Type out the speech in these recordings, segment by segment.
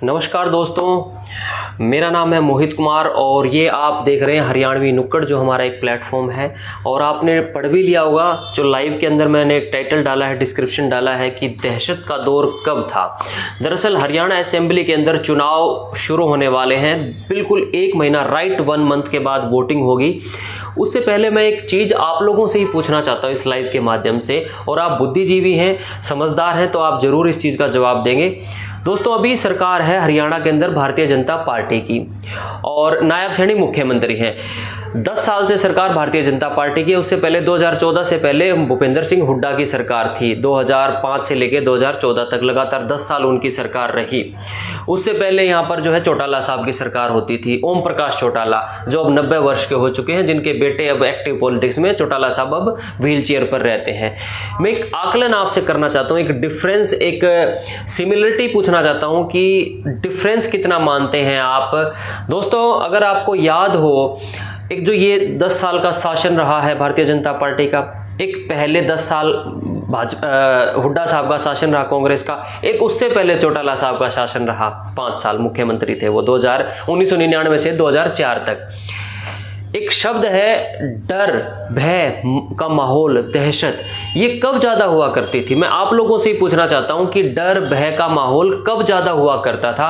नमस्कार दोस्तों, मेरा नाम है मोहित कुमार और ये आप देख रहे हैं हरियाणवी नुक्कड़, जो हमारा एक प्लेटफॉर्म है। और आपने पढ़ भी लिया होगा, जो लाइव के अंदर मैंने एक टाइटल डाला है, डिस्क्रिप्शन डाला है कि दहशत का दौर कब था। दरअसल हरियाणा असेंबली के अंदर चुनाव शुरू होने वाले हैं, बिल्कुल 1 महीना, राइट 1 मंथ के बाद वोटिंग होगी। उससे पहले मैं एक चीज़ आप लोगों से ही पूछना चाहता हूँ इस लाइव के माध्यम से, और आप बुद्धिजीवी हैं, समझदार हैं, तो आप ज़रूर इस चीज़ का जवाब देंगे। दोस्तों, अभी सरकार है हरियाणा के अंदर भारतीय जनता पार्टी की और नायब श्रेणी मुख्यमंत्री हैं। 10 साल से सरकार भारतीय जनता पार्टी की है। उससे पहले 2014 से पहले भूपेंद्र सिंह हुड्डा की सरकार थी। 2005 से लेकर 2014 तक लगातार 10 साल उनकी सरकार रही। उससे पहले यहाँ पर जो है चौटाला साहब की सरकार होती थी, ओम प्रकाश चौटाला, जो अब 90 वर्ष के हो चुके हैं, जिनके बेटे अब एक्टिव पॉलिटिक्स में। चौटाला साहब अब व्हील चेयर पर रहते हैं। मैं एक आकलन आपसे करना चाहता हूँ, एक डिफरेंस, एक सिमिलरिटी पूछना चाहता हूँ कि डिफरेंस कितना मानते हैं आप। दोस्तों, अगर आपको याद हो, एक जो ये 10 साल का शासन रहा है भारतीय जनता पार्टी का, एक पहले 10 साल हुड्डा साहब का शासन रहा कांग्रेस का, एक उससे पहले चौटाला साहब का शासन रहा, 5 साल मुख्यमंत्री थे वो, 1999 से 2004 तक। एक शब्द है डर, भय का माहौल, दहशत, ये कब ज़्यादा हुआ करती थी? मैं आप लोगों से ही पूछना चाहता हूं कि डर, भय का माहौल कब ज़्यादा हुआ करता था?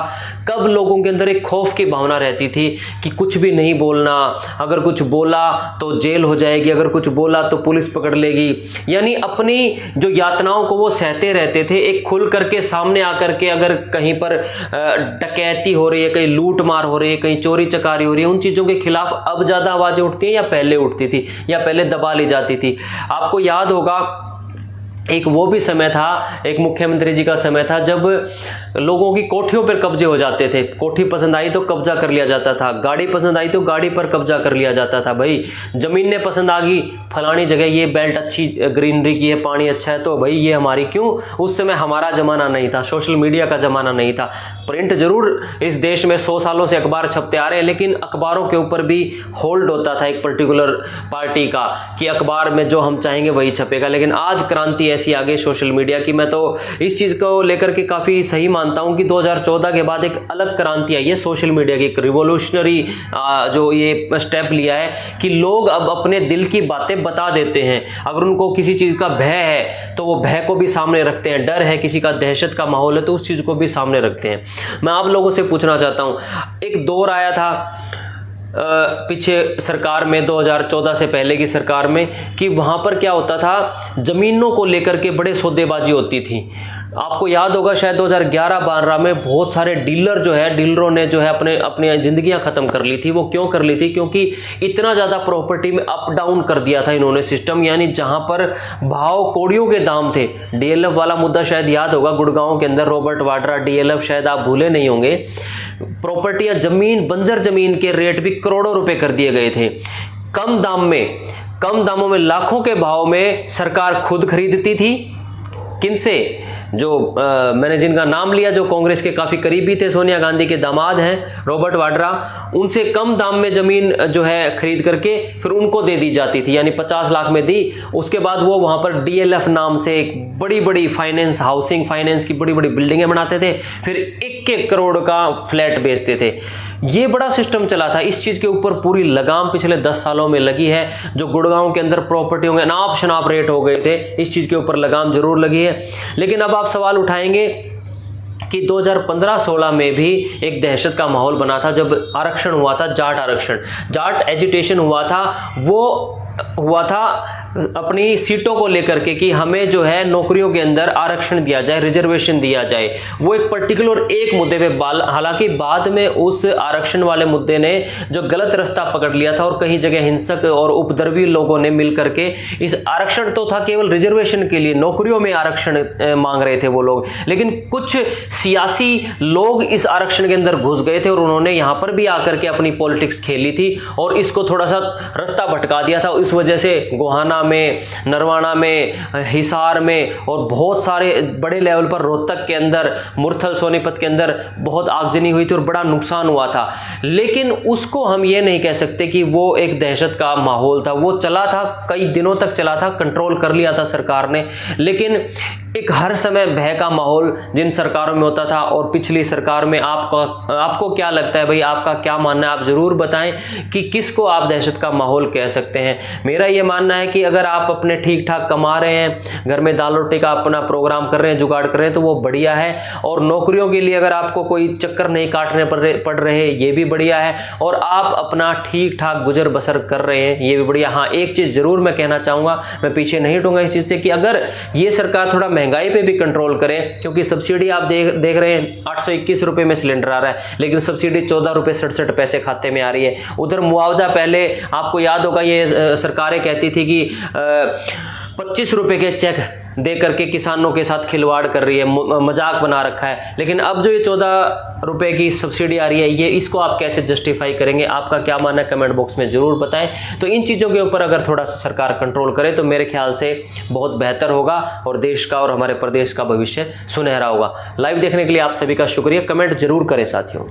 कब लोगों के अंदर एक खौफ की भावना रहती थी कि कुछ भी नहीं बोलना, अगर कुछ बोला तो जेल हो जाएगी, अगर कुछ बोला तो पुलिस पकड़ लेगी। यानी अपनी जो यातनाओं को वो सहते रहते थे। एक खुल करके सामने आकर के अगर कहीं पर डकैती हो रही है, कहीं लूट मार हो रही है, कहीं चोरी चकारी हो रही है, उन चीज़ों के खिलाफ अब ज़्यादा आवाजें उठती हैं या पहले उठती थी, या पहले दबा ली जाती थी? आपको याद होगा, एक वो भी समय था, एक मुख्यमंत्री जी का समय था, जब लोगों की कोठियों पर कब्जे हो जाते थे। कोठी पसंद आई तो कब्जा कर लिया जाता था, गाड़ी पसंद आई तो गाड़ी पर कब्जा कर लिया जाता था। भाई जमीन ने पसंद आ गई, फलानी जगह ये बेल्ट अच्छी ग्रीनरी की है, पानी अच्छा है, तो भाई ये हमारी क्यों? उस समय हमारा जमाना नहीं था, सोशल मीडिया का जमाना नहीं था। प्रिंट जरूर इस देश में 100 सालों से अखबार छपते आ रहे हैं, लेकिन अखबारों के ऊपर भी होल्ड होता था एक पर्टिकुलर पार्टी का कि अखबार में जो हम चाहेंगे वही छपेगा। लेकिन आज क्रांति ऐसी आ गई सोशल मीडिया की। मैं तो इस चीज़ को लेकर के काफ़ी सही मानता हूं कि 2014 के बाद एक अलग क्रांति आई है सोशल मीडिया की, एक रिवोल्यूशनरी जो ये स्टेप लिया है कि लोग अब अपने दिल की बातें बता देते हैं। अगर उनको किसी चीज़ का भय है तो वो भय को भी सामने रखते हैं, डर है, किसी का दहशत का माहौल है तो उस चीज़ को भी सामने रखते हैं। मैं आप लोगों से पूछना चाहता हूँ, एक दौर आया था पीछे सरकार में, 2014 से पहले की सरकार में, कि वहाँ पर क्या होता था, ज़मीनों को लेकर के बड़े सौदेबाजी होती थी। आपको याद होगा शायद 2011-12 में बहुत सारे डीलरों ने जो है अपनी ज़िंदगियां ख़त्म कर ली थी। वो क्यों कर ली थी? क्योंकि इतना ज़्यादा प्रॉपर्टी में अप डाउन कर दिया था इन्होंने सिस्टम। यानी जहां पर भाव कौड़ियों के दाम थे, डीएलएफ वाला मुद्दा शायद याद होगा, गुड़गांव के अंदर रॉबर्ट वाड्रा, डीएलएफ शायद आप भूले नहीं होंगे। प्रॉपर्टियां, जमीन, बंजर जमीन के रेट भी करोड़ों रुपए कर दिए गए थे। कम दामों में, लाखों के भाव में सरकार खुद खरीदती थी। किनसे? जो मैंने जिनका नाम लिया, जो कांग्रेस के काफ़ी करीबी थे, सोनिया गांधी के दामाद हैं रॉबर्ट वाड्रा, उनसे कम दाम में ज़मीन जो है खरीद करके फिर उनको दे दी जाती थी, यानी 50 लाख में दी। उसके बाद वो वहाँ पर डीएलएफ नाम से एक बड़ी बड़ी फाइनेंस, हाउसिंग फाइनेंस की बड़ी बड़ी बिल्डिंगें बनाते थे, फिर 1-1 करोड़ का फ्लैट बेचते थे। ये बड़ा सिस्टम चला था। इस चीज़ के ऊपर पूरी लगाम पिछले 10 सालों में लगी है। जो गुड़गांव के अंदर प्रॉपर्टियों के नाप शनाप रेट हो गए थे, इस चीज़ के ऊपर लगाम जरूर लगी है। लेकिन अब आप सवाल उठाएंगे कि 2015-16 में भी एक दहशत का माहौल बना था, जब आरक्षण हुआ था, जाट आरक्षण, जाट एजिटेशन हुआ था। वो हुआ था अपनी सीटों को लेकर के कि हमें जो है नौकरियों के अंदर आरक्षण दिया जाए, रिजर्वेशन दिया जाए। वो एक पर्टिकुलर एक मुद्दे पे, हालांकि बाद में उस आरक्षण वाले मुद्दे ने जो गलत रास्ता पकड़ लिया था और कहीं जगह हिंसक और उपद्रवी लोगों ने मिल करके, इस आरक्षण तो था केवल रिजर्वेशन के लिए, नौकरियों में आरक्षण मांग रहे थे वो लोग, लेकिन कुछ सियासी लोग इस आरक्षण के अंदर घुस गए थे और उन्होंने यहाँ पर भी आकर के अपनी पॉलिटिक्स खेली थी और इसको थोड़ा सा रास्ता भटका दिया था। इस वजह से गोहाना में, नरवाना में, हिसार में और बहुत सारे बड़े लेवल पर, रोहतक के अंदर, मुरथल सोनीपत के अंदर बहुत आगजनी हुई थी और बड़ा नुकसान हुआ था। लेकिन उसको हम ये नहीं कह सकते कि वो एक दहशत का माहौल था। वो चला था, कई दिनों तक चला था, कंट्रोल कर लिया था सरकार ने। लेकिन एक हर समय भय का माहौल जिन सरकारों में होता था और पिछली सरकार में आपको क्या लगता है भाई, आपका क्या मानना है? आप ज़रूर बताएं कि किसको आप दहशत का माहौल कह सकते हैं। मेरा ये मानना है कि अगर आप अपने ठीक ठाक कमा रहे हैं, घर में दाल रोटी का अपना प्रोग्राम कर रहे हैं, जुगाड़ कर रहे हैं, तो वो बढ़िया है। और नौकरियों के लिए अगर आपको कोई चक्कर नहीं काटने पड़ रहे, ये भी बढ़िया है। और आप अपना ठीक ठाक गुजर बसर कर रहे हैं, ये भी बढ़िया। हाँ, एक चीज़ ज़रूर मैं कहना चाहूँगा, मैं पीछे नहीं हटूंगा इस चीज़ से, कि अगर ये सरकार थोड़ा महंगाई पे भी कंट्रोल करें, क्योंकि सब्सिडी आप देख रहे हैं 821 रुपए में सिलेंडर आ रहा है, लेकिन सब्सिडी 14 रुपए 67 पैसे खाते में आ रही है। उधर मुआवजा पहले आपको याद होगा, ये सरकारें कहती थी कि 25 रुपए के चेक दे करके किसानों के साथ खिलवाड़ कर रही है, मजाक बना रखा है। लेकिन अब जो ये 14 रुपए की सब्सिडी आ रही है, ये इसको आप कैसे जस्टिफाई करेंगे? आपका क्या मानना है कमेंट बॉक्स में ज़रूर बताएं। तो इन चीज़ों के ऊपर अगर थोड़ा सा सरकार कंट्रोल करे तो मेरे ख्याल से बहुत बेहतर होगा और देश का और हमारे प्रदेश का भविष्य सुनहरा होगा। लाइव देखने के लिए आप सभी का शुक्रिया। कमेंट जरूर करें साथियों।